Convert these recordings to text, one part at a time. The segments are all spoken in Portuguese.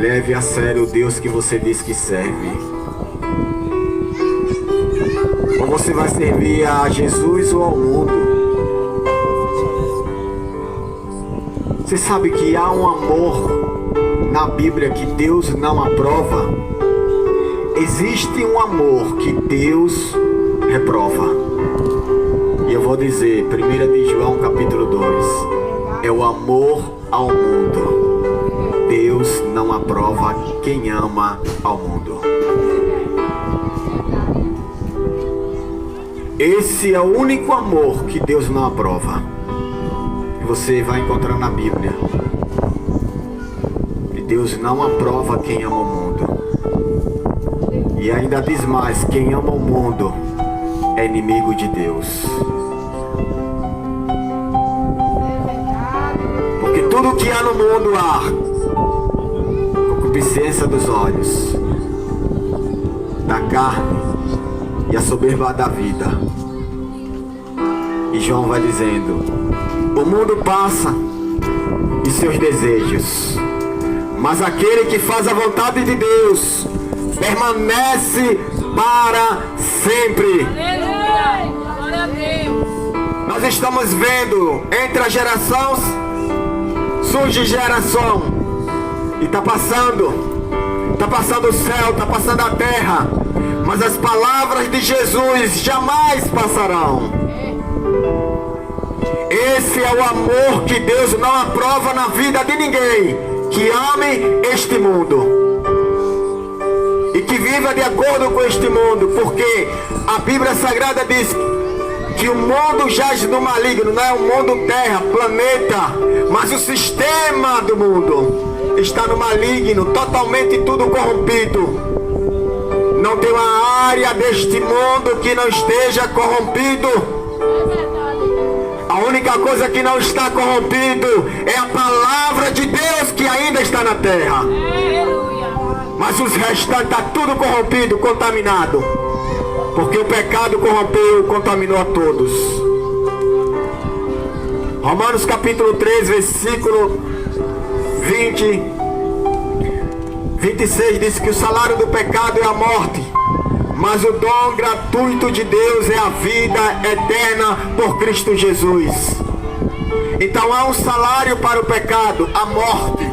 Leve a sério o Deus que você diz que serve. Ou você vai servir a Jesus ou ao mundo. Você sabe que há um amor na Bíblia que Deus não aprova? Existe um amor que Deus reprova. E eu vou dizer, 1 de João capítulo 2, é o amor ao mundo. Deus não aprova quem ama ao mundo. Esse é o único amor que Deus não aprova. Que você vai encontrar na Bíblia. E Deus não aprova quem ama o mundo. E ainda diz mais, quem ama o mundo é inimigo de Deus. Porque tudo que há no mundo há concupiscência dos olhos, da carne e a soberba da vida. E João vai dizendo, o mundo passa e seus desejos, mas aquele que faz a vontade de Deus permanece para sempre. Aleluia! Glória a Deus! Nós estamos vendo entre as gerações, surge geração, e está passando o céu, está passando a terra, mas as palavras de Jesus jamais passarão. Esse é o amor que Deus não aprova na vida de ninguém que ame este mundo e que viva de acordo com este mundo, porque a Bíblia Sagrada diz que o mundo jaz no maligno. Não é o mundo terra, planeta, mas o sistema do mundo está no maligno, totalmente tudo corrompido. Não tem uma área deste mundo que não esteja corrompido. A única coisa que não está corrompido é a palavra de Deus que ainda está na terra. Mas os restantes está tudo corrompido, contaminado. Porque o pecado corrompeu, contaminou a todos. Romanos capítulo 3, versículo 26 diz que o salário do pecado é a morte, mas o dom gratuito de Deus é a vida eterna por Cristo Jesus. Então há um salário para o pecado, a morte,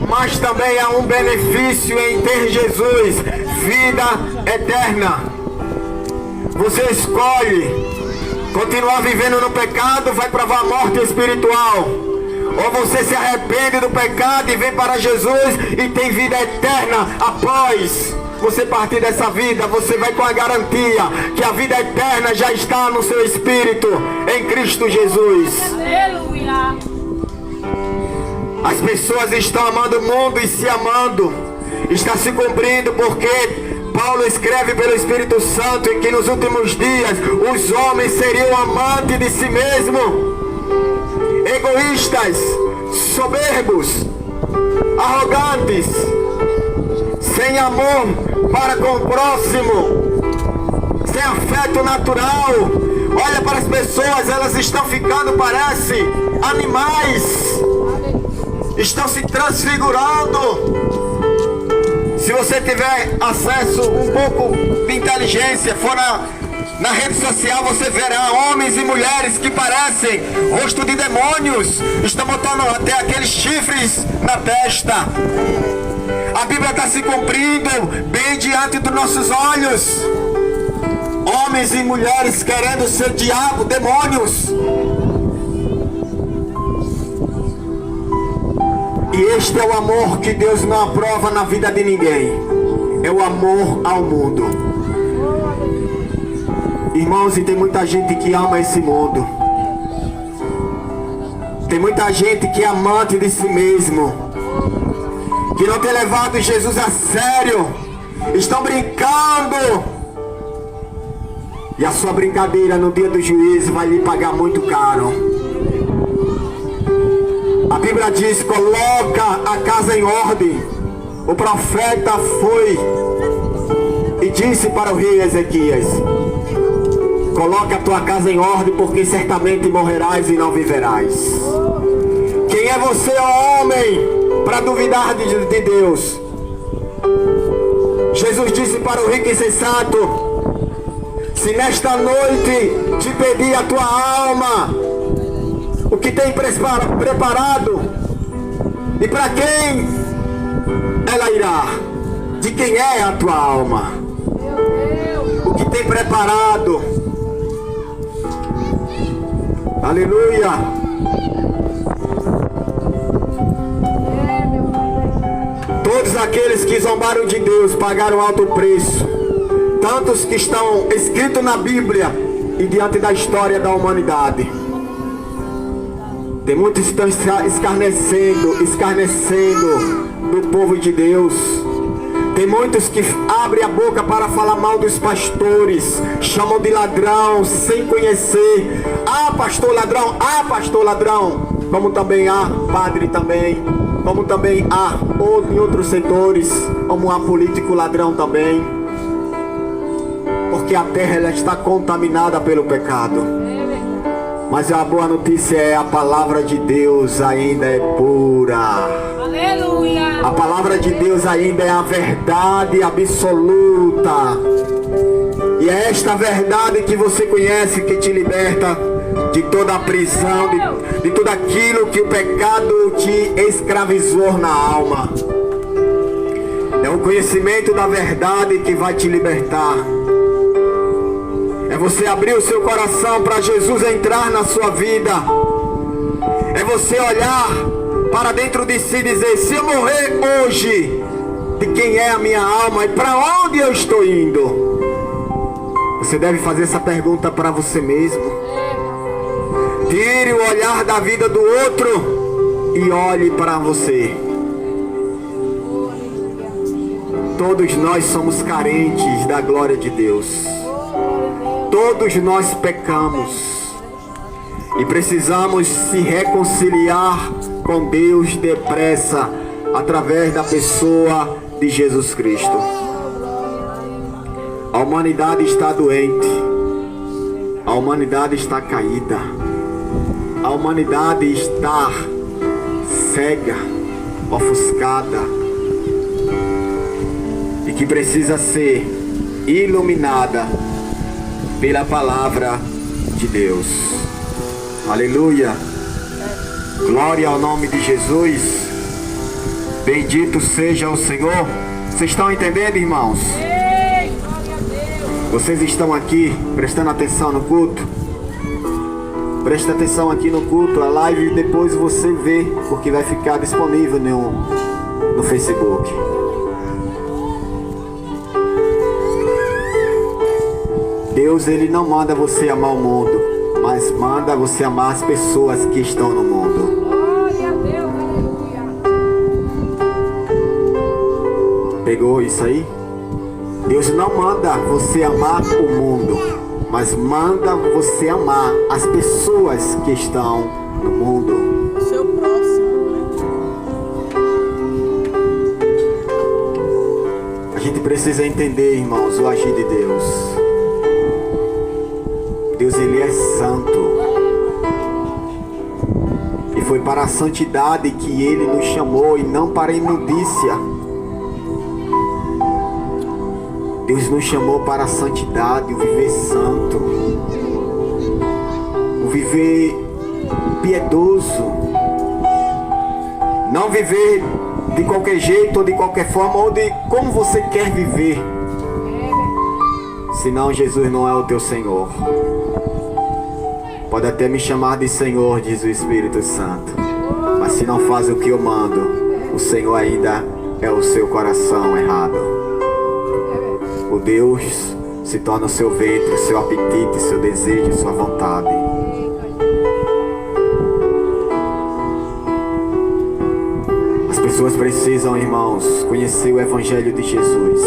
mas também há um benefício em ter Jesus, vida eterna. Você escolhe continuar vivendo no pecado, vai provar a morte espiritual, ou você se arrepende do pecado e vem para Jesus e tem vida eterna. Após você partir dessa vida, você vai com a garantia que a vida eterna já está no seu espírito em Cristo Jesus. Aleluia! As pessoas estão amando o mundo e se amando. Está se cumprindo porque Paulo escreve pelo Espírito Santo em que nos últimos dias os homens seriam amantes de si mesmo, egoístas, soberbos, arrogantes, sem amor para com o próximo, sem afeto natural. Olha para as pessoas, elas estão ficando, parece, animais, estão se transfigurando. Se você tiver acesso um pouco de inteligência, for na rede social, você verá homens e mulheres que parecem rosto de demônios, estão botando até aqueles chifres na testa. A Bíblia está se cumprindo bem diante dos nossos olhos. Homens e mulheres querendo ser diabo, demônios. E este é o amor que Deus não aprova na vida de ninguém. É o amor ao mundo. Irmãos, e tem muita gente que ama esse mundo. Tem muita gente que é amante de si mesmo, que não tem levado Jesus a sério. Estão brincando. E a sua brincadeira no dia do juízo vai lhe pagar muito caro. A Bíblia diz, coloca a casa em ordem. O profeta foi e disse para o rei Ezequias, coloca a tua casa em ordem, porque certamente morrerás e não viverás. Quem é você, ó homem, para duvidar de Deus. Jesus disse para o rico insensato: se nesta noite te pedir a tua alma, o que tem preparado e para quem ela irá? De quem é a tua alma? O que tem preparado? Aleluia! Todos aqueles que zombaram de Deus pagaram alto preço. Tantos que estão escritos na Bíblia e diante da história da humanidade. Tem muitos que estão escarnecendo do povo de Deus. Tem muitos que abrem a boca para falar mal dos pastores, chamam de ladrão sem conhecer. Ah, pastor ladrão, ah, pastor ladrão. Como também há padre também, como também há em outros setores, como há político ladrão também. Porque a terra ela está contaminada pelo pecado. Mas a boa notícia é: a palavra de Deus ainda é pura. Aleluia. A palavra de Deus ainda é a verdade absoluta. E é esta verdade que você conhece que te liberta de toda a prisão, de tudo aquilo que o pecado te escravizou na alma. É o conhecimento da verdade que vai te libertar. É você abrir o seu coração para Jesus entrar na sua vida. É você olhar para dentro de si e dizer: se eu morrer hoje, de quem é a minha alma e para onde eu estou indo? Você deve fazer essa pergunta para você mesmo. Tire o olhar da vida do outro e olhe para você. Todos nós somos carentes da glória de Deus. Todos nós pecamos e precisamos se reconciliar com Deus depressa através da pessoa de Jesus Cristo. A humanidade está doente, a humanidade está caída, a humanidade está cega, ofuscada e que precisa ser iluminada pela palavra de Deus. Aleluia. Glória ao nome de Jesus. Bendito seja o Senhor. Vocês estão entendendo, irmãos? Vocês estão aqui prestando atenção no culto? Presta atenção aqui no culto. A live depois você vê, porque vai ficar disponível no Facebook. Deus, ele não manda você amar o mundo, mas manda você amar as pessoas que estão no mundo. Glória a Deus, aleluia. Pegou isso aí? Deus não manda você amar o mundo, mas manda você amar as pessoas que estão no mundo. Seu próximo, A gente precisa entender, irmãos, o agir de Deus. Deus, ele é santo. E foi para a santidade que ele nos chamou e não para a imundícia. Deus nos chamou para a santidade, o viver santo, o viver piedoso. Não viver de qualquer jeito ou de qualquer forma ou de como você quer viver. Senão Jesus não é o teu Senhor. Pode até me chamar de Senhor, diz o Espírito Santo, mas se não faz o que eu mando, o Senhor ainda é o seu coração errado. O Deus se torna o seu ventre, o seu apetite, o seu desejo, a sua vontade. As pessoas precisam, irmãos, conhecer o Evangelho de Jesus.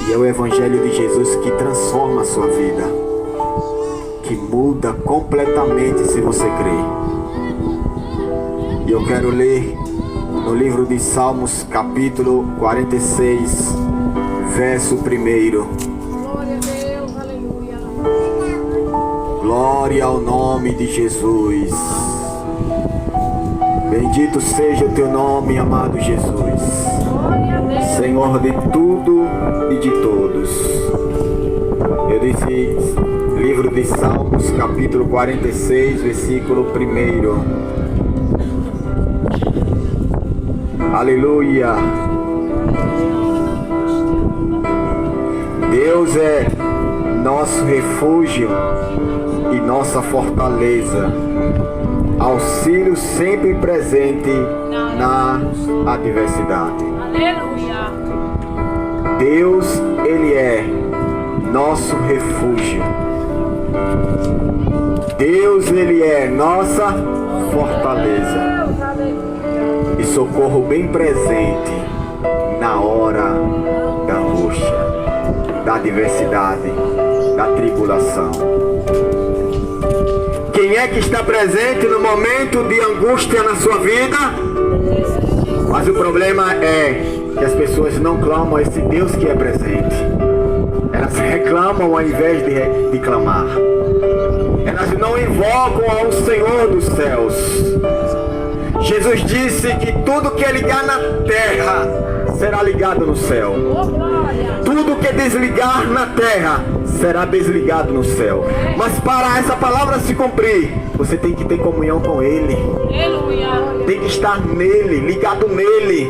E é o Evangelho de Jesus que transforma a sua vida, que muda completamente se você crer. E eu quero ler no livro de Salmos, capítulo 46, verso 1. Glória a Deus, aleluia. Glória ao nome de Jesus. Bendito seja o teu nome, amado Jesus, Glória a Deus. Senhor de tudo e de todos. Eu disse, livro de Salmos, capítulo 46, versículo 1. Aleluia. Deus é nosso refúgio e nossa fortaleza, auxílio sempre presente na adversidade. Aleluia. Deus, Ele é nosso refúgio. Deus, Ele é nossa fortaleza Deus, aleluia. e socorro bem presente na hora da angústia, da adversidade, da tribulação. Quem é que está presente no momento de angústia na sua vida? Mas o problema é que as pessoas não clamam a esse Deus que é presente. Elas reclamam ao invés de clamar. Elas não invocam ao Senhor dos céus. Jesus disse que tudo que é ligar na terra será ligado no céu. Oh, glória. Tudo que desligar na terra será desligado no céu. Mas para essa palavra se cumprir, você tem que ter comunhão com Ele. Aleluia. Tem que estar nele, ligado nele.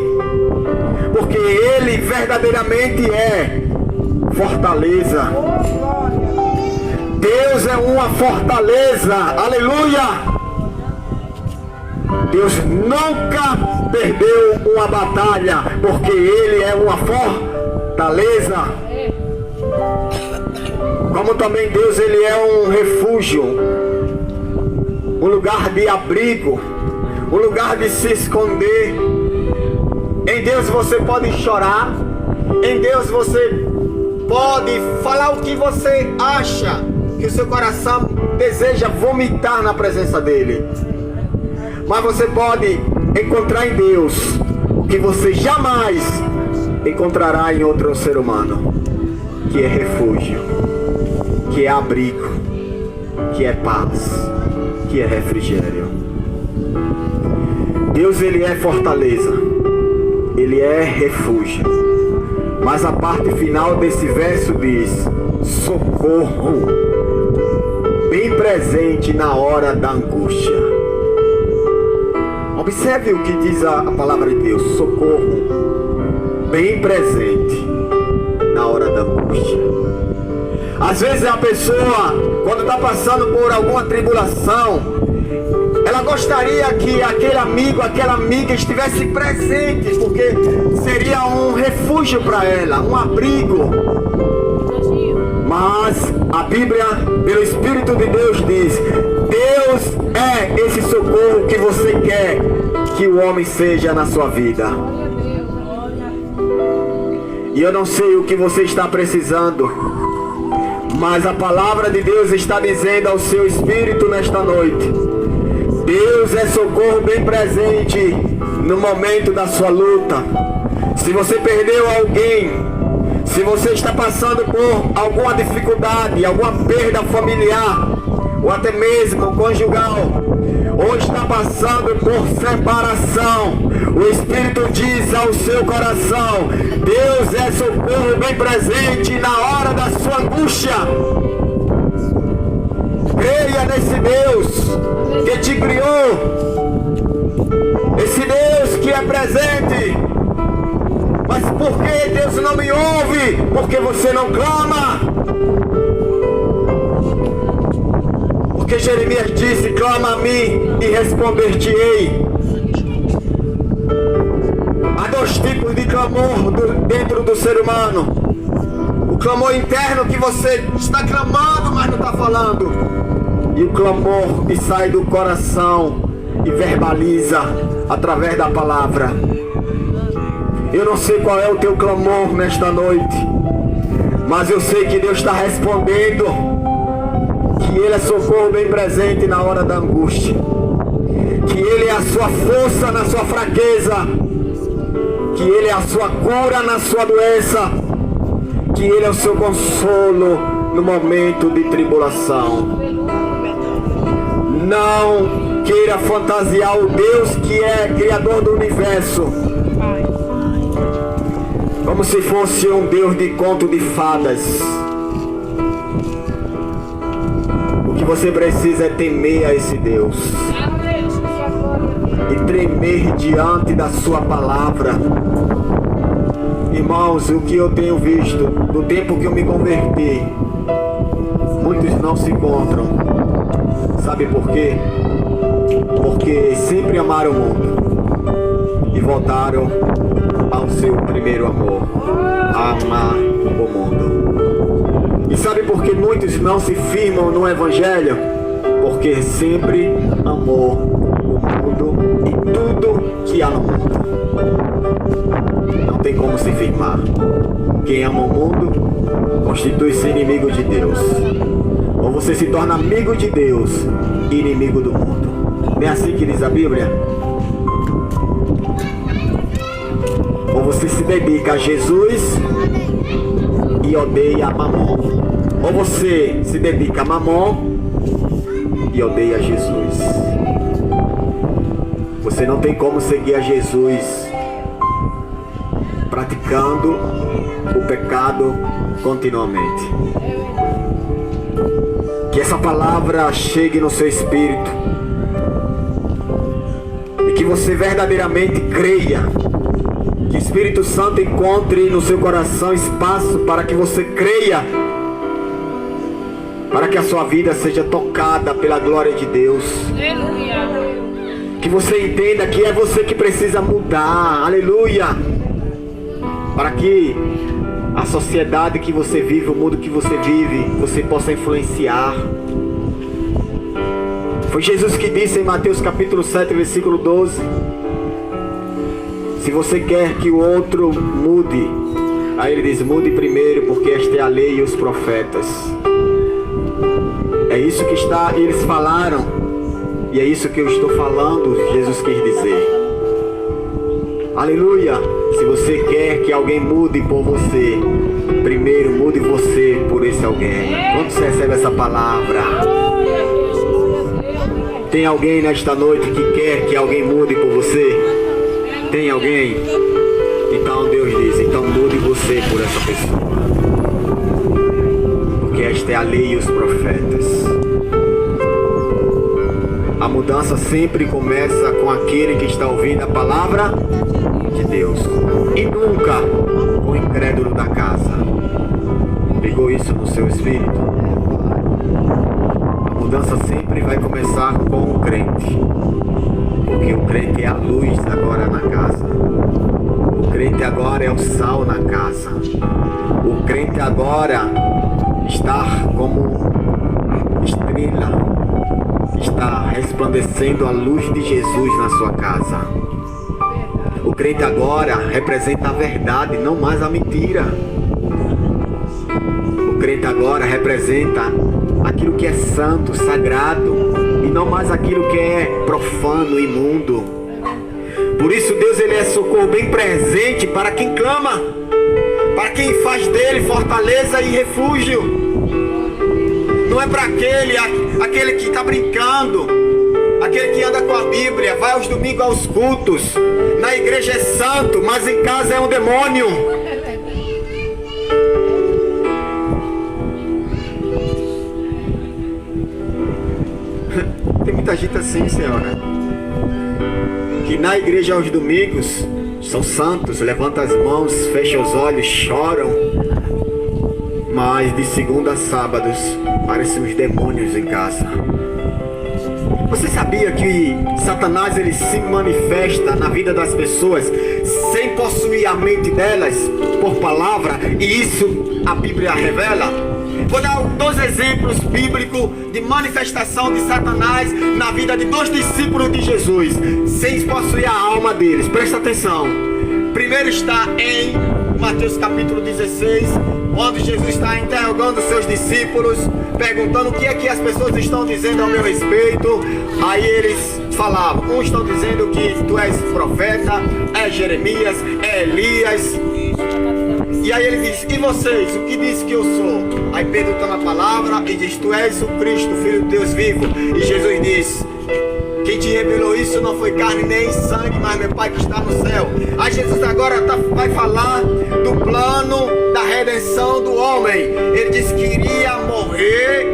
Porque Ele verdadeiramente é fortaleza. Oh, glória. Deus é uma fortaleza. Aleluia. Deus nunca perdeu uma batalha, porque Ele é uma fortaleza. Como também Deus, Ele é um refúgio, um lugar de abrigo, um lugar de se esconder. Em Deus você pode chorar, em Deus você pode falar o que você acha, que o seu coração deseja vomitar na presença dEle. Mas você pode encontrar em Deus o que você jamais encontrará em outro ser humano, que é refúgio, que é abrigo, que é paz, que é refrigério. Deus, Ele é fortaleza, Ele é refúgio. Mas a parte final desse verso diz: socorro, bem presente na hora da angústia. Observe o que diz a palavra de Deus: socorro, bem presente na hora da angústia. Às vezes a pessoa, quando está passando por alguma tribulação, ela gostaria que aquele amigo, aquela amiga estivesse presente, porque seria um refúgio para ela, um abrigo. Mas a Bíblia, pelo Espírito de Deus, diz: Deus é esse socorro que você quer que o homem seja na sua vida. Glória a Deus, glória. E eu não sei o que você está precisando, mas a palavra de Deus está dizendo ao seu espírito nesta noite: Deus é socorro bem presente no momento da sua luta. Se você perdeu alguém, se você está passando por alguma dificuldade, alguma perda familiar, ou até mesmo conjugal, ou está passando por separação, o Espírito diz ao seu coração: Deus é socorro bem presente na hora da sua angústia. Creia nesse Deus que te criou, esse Deus que é presente. Mas por que Deus não me ouve? Porque você não clama. Porque Jeremias disse: clama a mim e responder-te-ei. Há dois tipos de clamor dentro do ser humano: o clamor interno, que você está clamando, mas não está falando, e o clamor que sai do coração e verbaliza através da palavra. Eu não sei qual é o teu clamor nesta noite, mas eu sei que Deus está respondendo, que Ele é socorro bem presente na hora da angústia, que Ele é a sua força na sua fraqueza, que Ele é a sua cura na sua doença, que Ele é o seu consolo no momento de tribulação. Não queira fantasiar o Deus que é criador do universo, Pai. como se fosse um Deus de conto de fadas. O que você precisa é temer a esse Deus e tremer diante da sua palavra. Irmãos, o que eu tenho visto no tempo que eu me converti, muitos não se encontram. Sabe por quê? Porque sempre amaram o mundo e voltaram ao seu primeiro amor, a amar o mundo. E sabe por que muitos não se firmam no Evangelho? Porque sempre amou o mundo e tudo que há no mundo. Não tem como se firmar. Quem ama o mundo constitui-se inimigo de Deus. Ou você se torna amigo de Deus e inimigo do mundo. Não é assim que diz a Bíblia? Ou você se dedica a Jesus e odeia a Mamon. Ou você se dedica a Mamon e odeia Jesus. Você não tem como seguir a Jesus praticando o pecado continuamente. Que essa palavra chegue no seu espírito e que você verdadeiramente creia. Que o Espírito Santo encontre no seu coração espaço para que você creia, para que a sua vida seja tocada pela glória de Deus. Que você entenda que é você que precisa mudar, aleluia, para que a sociedade que você vive, o mundo que você vive, você possa influenciar. Foi Jesus que disse em Mateus capítulo 7, versículo 12: se você quer que o outro mude, aí ele diz, mude primeiro, porque esta é a lei e os profetas. É isso que eles falaram, e é isso que eu estou falando, Jesus quis dizer. Aleluia. Se você quer que alguém mude por você, primeiro mude você por esse alguém. Quando você recebe essa palavra, tem alguém nesta noite que quer que alguém mude por você? Tem alguém? Então Deus diz, então mude você por essa pessoa, porque esta é a lei e os profetas. A mudança sempre começa com aquele que está ouvindo a palavra de Deus, e nunca com o incrédulo da casa. Pegou isso no seu espírito? A mudança sempre vai começar com o crente, porque o crente é a luz agora na casa. O crente agora é o sal na casa. O crente agora está como estrela, está resplandecendo a luz de Jesus na sua casa. O crente agora representa a verdade, não mais a mentira. O crente agora representa aquilo que é santo, sagrado, e não mais aquilo que é profano, imundo. Por isso Deus, ele é socorro bem presente para quem clama, para quem faz dele fortaleza e refúgio. Não é para aquele que está brincando, aquele que anda com a Bíblia, vai aos domingos aos cultos, na igreja é santo, mas em casa é um demônio. Tem muita gente assim, senhora, que na igreja aos domingos são santos, levantam as mãos, fecham os olhos, choram, mas de segunda a sábados parecem uns demônios em casa. Você sabia que Satanás, ele se manifesta na vida das pessoas sem possuir a mente delas por palavra, e isso a Bíblia revela? Vou dar 2 exemplos bíblicos de manifestação de Satanás na vida de 2 discípulos de Jesus, sem possuir a alma deles. Presta atenção. Primeiro está em Mateus capítulo 16, onde Jesus está interrogando seus discípulos, perguntando o que é que as pessoas estão dizendo ao meu respeito. Aí eles falavam, uns estão dizendo que tu és profeta, é Jeremias, é Elias. E aí ele diz, e vocês, o que diz que eu sou? Aí Pedro toma a palavra e diz, tu és o Cristo, Filho de Deus vivo. E Jesus diz, que Quem te revelou isso não foi carne nem sangue, mas meu Pai que está no céu. Aí Jesus agora vai falar do plano da redenção do homem. Ele disse que iria morrer,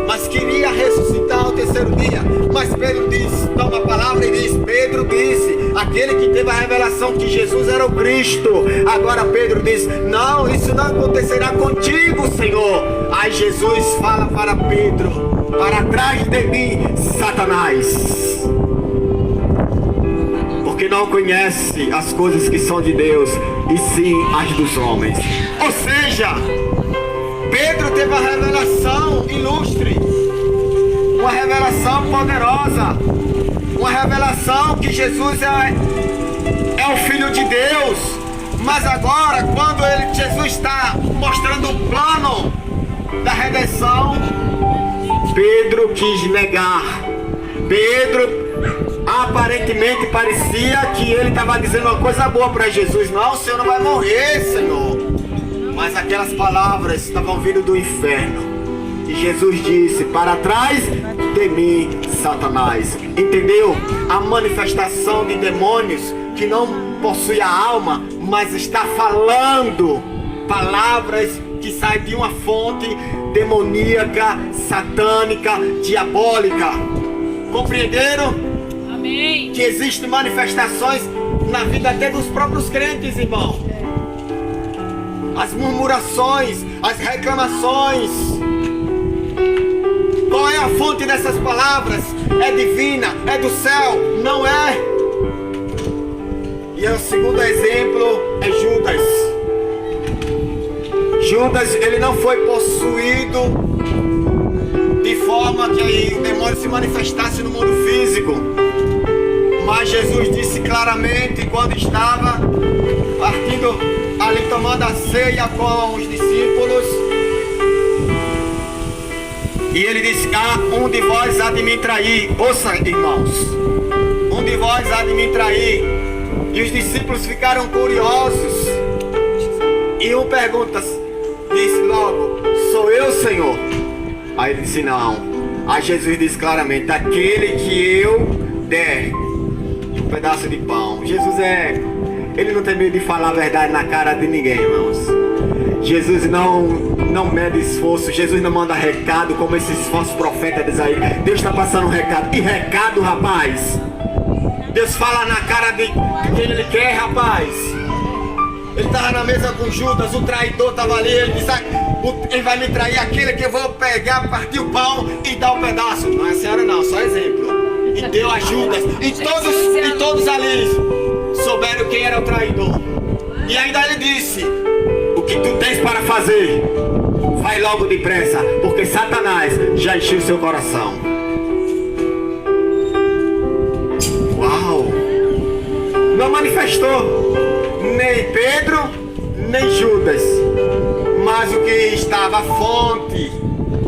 mas queria ressuscitar ao terceiro dia. Mas Pedro disse, toma a palavra e diz, Pedro disse, aquele que teve a revelação que Jesus era o Cristo. Agora Pedro diz, não, isso não acontecerá contigo, Senhor. Aí Jesus fala para Pedro, para trás de mim, Satanás, porque não conhece as coisas que são de Deus, e sim as dos homens. Ou seja, Pedro teve a revelação ilustre, uma revelação poderosa, uma revelação que Jesus é o Filho de Deus. Mas agora, quando Jesus está mostrando o plano da redenção, Pedro quis negar. Pedro aparentemente parecia que ele estava dizendo uma coisa boa para Jesus. Não, o Senhor não vai morrer, Senhor. Mas aquelas palavras estavam vindo do inferno. E Jesus disse, para trás de mim, Satanás. Entendeu? A manifestação de demônios que não possui a alma, mas está falando palavras que saem de uma fonte demoníaca, satânica, diabólica. Compreenderam? Amém. Que existem manifestações na vida até dos próprios crentes, irmão. As murmurações, as reclamações. Qual é a fonte dessas palavras? É divina? É do céu? Não é? E o segundo exemplo é Judas. Judas, ele não foi possuído de forma que o demônio se manifestasse no mundo físico. Mas Jesus disse claramente, quando estava partindo ali, tomando a ceia com os discípulos, e ele disse, um de vós há de me trair. Ouça, irmãos, um de vós há de me trair. E os discípulos ficaram curiosos, e um pergunta, disse logo, sou eu, Senhor? Aí ele disse, não. Aí Jesus disse claramente, aquele que eu der um pedaço de pão. Jesus ele não tem medo de falar a verdade na cara de ninguém, irmãos. Jesus não mede esforço. Jesus não manda recado como esses falsos profetas dizem aí. Deus está passando um recado. Que recado, rapaz? Deus fala na cara de quem ele quer, rapaz. Ele estava na mesa com Judas, o traidor estava ali. Ele disse, ele vai me trair, aquele que eu vou pegar, partir o pão e dar um pedaço. Não é a senhora não, só exemplo. E deu a Judas. E todos ali souberam quem era o traidor. E ainda ele disse, o que tu tens para fazer, vai logo depressa, porque Satanás já encheu seu coração. Uau! Não manifestou nem Pedro, nem Judas, mas o que estava a fonte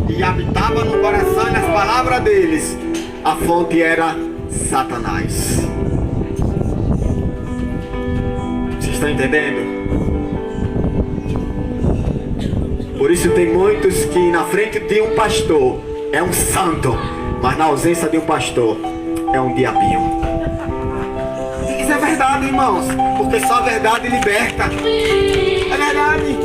e habitava no coração e nas palavras deles, a fonte era Satanás. Vocês estão entendendo? Por isso tem muitos que na frente de um pastor é um santo, mas na ausência de um pastor é um diabinho. Isso é verdade, irmãos, porque só a verdade liberta. É verdade.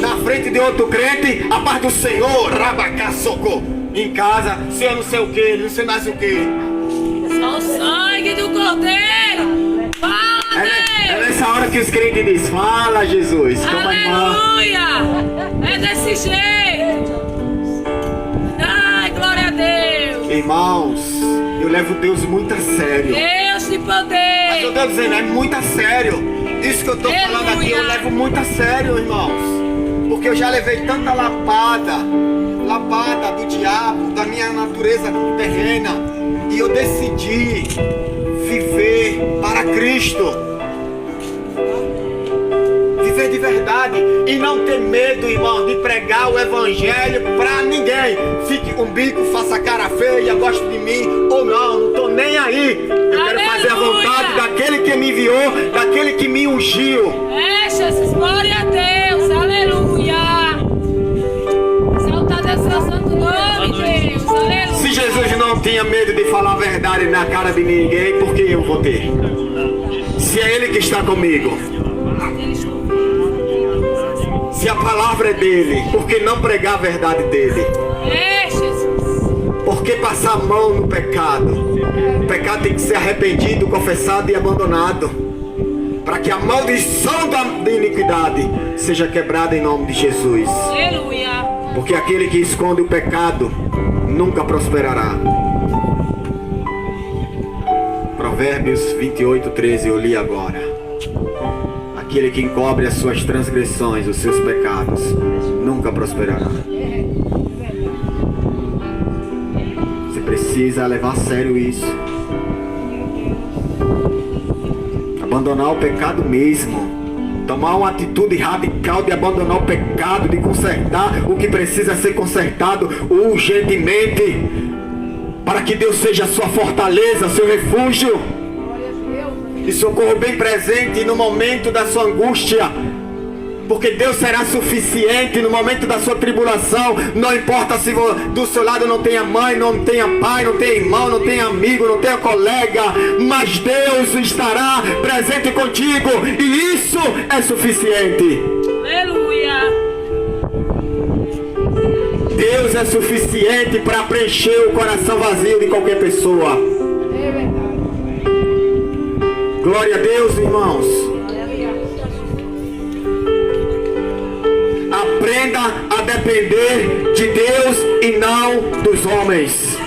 Na frente de outro crente, a paz do Senhor, rabacaçoco. Em casa, Senhor não sei o que, não sei mais o que. Só o sangue do Cordeiro. Fala, Deus. É nessa hora que os crentes dizem, fala, Jesus. Aleluia. É desse jeito. Ai, glória a Deus. Irmãos, eu levo Deus muito a sério. Deus de Mas poder. eu estou dizendo, é muito a sério. Isso que eu estou falando aqui, eu levo muito a sério, irmãos. Porque eu já levei tanta lapada do diabo, da minha natureza terrena. E eu decidi viver para Cristo. Viver de verdade. E não ter medo, irmão, de pregar o evangelho para ninguém. Fique com o bico, faça cara feia, goste de mim ou não. Não estou nem aí. Eu quero fazer a vontade daquele que me enviou, daquele que me ungiu. É, Jesus, glória a Deus. Aleluia. Exaltado é o seu santo nome, Deus. Jesus não tinha medo de falar a verdade na cara de ninguém, por que eu vou ter? Se é Ele que está comigo, se a palavra é dele, por que não pregar a verdade dele? É, Jesus. Por que passar a mão no pecado? O pecado tem que ser arrependido, confessado e abandonado, para que a maldição da iniquidade seja quebrada em nome de Jesus. Aleluia. Porque aquele que esconde o pecado nunca prosperará. Provérbios 28:13 eu li agora. Aquele que encobre as suas transgressões, os seus pecados, nunca prosperará. Você precisa levar a sério isso. Abandonar o pecado mesmo. Tomar uma atitude radical de abandonar o pecado, de consertar o que precisa ser consertado urgentemente, para que Deus seja a sua fortaleza, seu refúgio e socorro bem presente no momento da sua angústia, porque Deus será suficiente no momento da sua tribulação. Não importa se do seu lado não tenha mãe, não tenha pai, não tenha irmão, não tenha amigo, não tenha colega, mas Deus estará presente contigo, e isso é suficiente. Aleluia. Deus é suficiente para preencher o coração vazio de qualquer pessoa. Glória a Deus, irmãos. Aprenda a depender de Deus e não dos homens.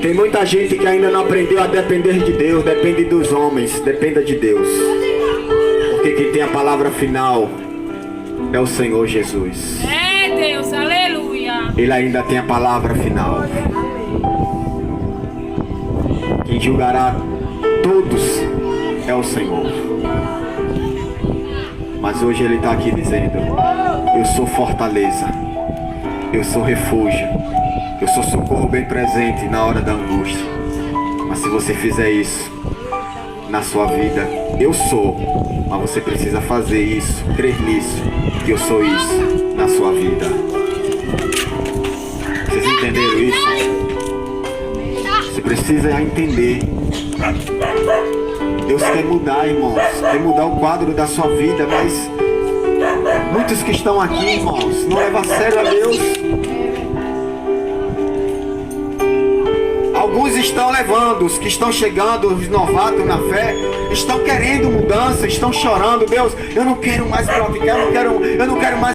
Tem muita gente que ainda não aprendeu a depender de Deus, depende dos homens. Dependa de Deus, porque quem tem a palavra final é o Senhor Jesus. É, Deus. Aleluia. Ele ainda tem a palavra final. Quem julgará todos é o Senhor. Mas hoje Ele está aqui dizendo: eu sou fortaleza, eu sou refúgio, eu sou socorro bem presente na hora da angústia. Mas se você fizer isso na sua vida, eu sou. Mas você precisa fazer isso, crer nisso, que eu sou isso na sua vida. Vocês entenderam isso? Você precisa entender. Deus quer mudar, irmãos. Quer mudar o quadro da sua vida, mas muitos que estão aqui, irmãos, não levam a sério a Deus. Alguns estão levando, os que estão chegando, os novatos na fé, estão querendo mudança, estão chorando. Deus, eu não quero mais praticar, eu não quero mais